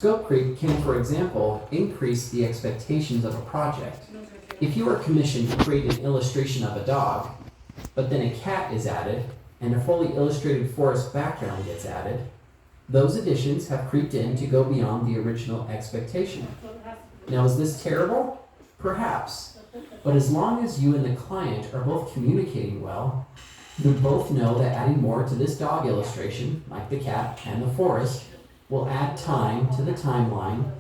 Scope creep can, for example, increase the expectations of a project. If you are commissioned to create an illustration of a dog, but then a cat is added and a fully illustrated forest background gets added, those additions have creeped in to go beyond the original expectation. Now, is this terrible? Perhaps. But as long as you and the client are both communicating well, you both know that adding more to this dog illustration, like the cat and the forest, will add time to the timeline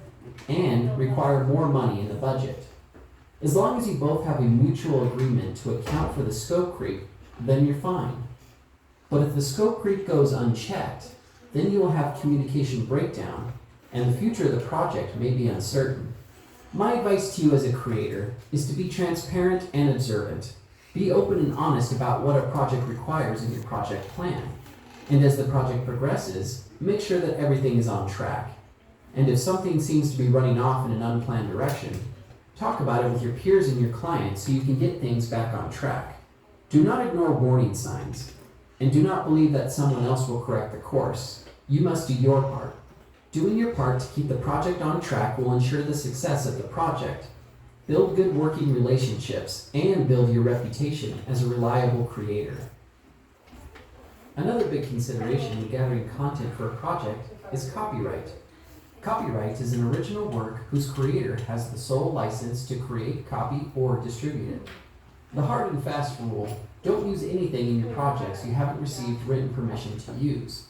and require more money in the budget. As long as you both have a mutual agreement to account for the scope creep, then you're fine. But if the scope creep goes unchecked, then you will have communication breakdown, and the future of the project may be uncertain. My advice to you as a creator is to be transparent and observant. Be open and honest about what a project requires in your project plan. And as the project progresses, make sure that everything is on track. And if something seems to be running off in an unplanned direction, talk about it with your peers and your clients so you can get things back on track. Do not ignore warning signs, and do not believe that someone else will correct the course. You must do your part. Doing your part to keep the project on track will ensure the success of the project. Build good working relationships and build your reputation as a reliable creator. Another big consideration when gathering content for a project is copyright. Copyright is an original work whose creator has the sole license to create, copy, or distribute it. The hard and fast rule: don't use anything in your projects you haven't received written permission to use.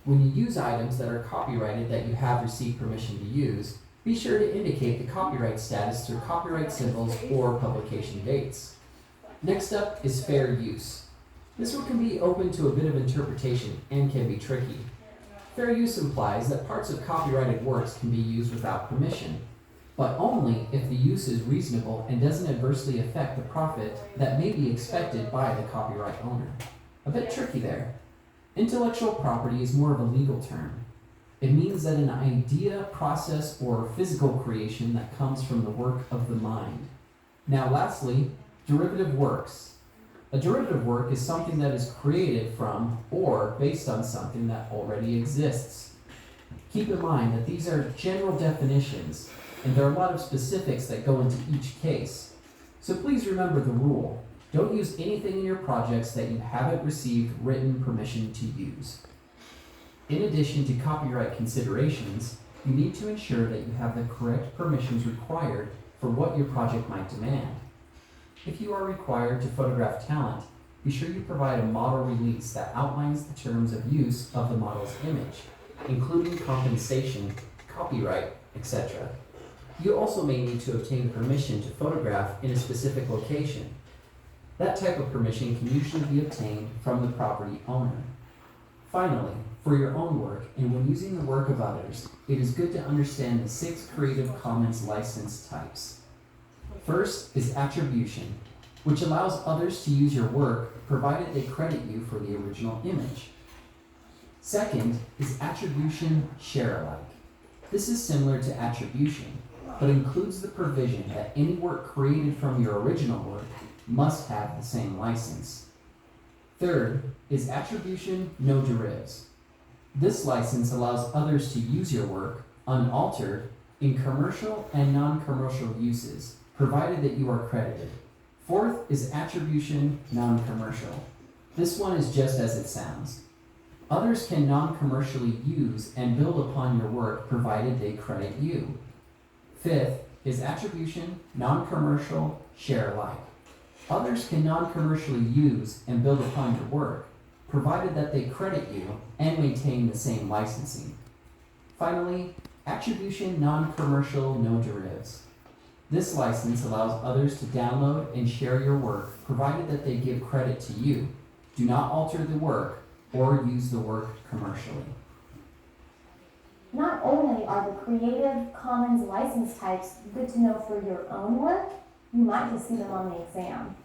When you use items that are copyrighted that you have received permission to use, be sure to indicate the copyright status through copyright symbols or publication dates. Next up is fair use. This one can be open to a bit of interpretation and can be tricky. Fair use implies that parts of copyrighted works can be used without permission, but only if the use is reasonable and doesn't adversely affect the profit that may be expected by the copyright owner. A bit tricky there. Intellectual property is more of a legal term. It means that an idea, process, or physical creation that comes from the work of the mind. Now lastly, derivative works. A derivative work is something that is created from or based on something that already exists. Keep in mind that these are general definitions, and there are a lot of specifics that go into each case. So please remember the rule. Don't use anything in your projects that you haven't received written permission to use. In addition to copyright considerations, you need to ensure that you have the correct permissions required for what your project might demand. If you are required to photograph talent, be sure you provide a model release that outlines the terms of use of the model's image, including compensation, copyright, etc. You also may need to obtain permission to photograph in a specific location. That type of permission can usually be obtained from the property owner. Finally, for your own work and when using the work of others, it is good to understand the 6 Creative Commons license types. First is attribution, which allows others to use your work provided they credit you for the original image. Second is Attribution Sharealike. This is similar to attribution, but includes the provision that any work created from your original work must have the same license. Third is Attribution No Derivatives. This license allows others to use your work unaltered in commercial and non-commercial uses, provided that you are credited. Fourth is Attribution Non-Commercial. This one is just as it sounds. Others can non-commercially use and build upon your work provided they credit you. Fifth is Attribution Non-Commercial Sharealike. Others can non-commercially use and build upon your work, provided that they credit you and maintain the same licensing. Finally, Attribution Non-Commercial No Derivatives. This license allows others to download and share your work, provided that they give credit to you. Do not alter the work or use the work commercially. Not only are the Creative Commons license types good to know for your own work, you might just see them on the exam.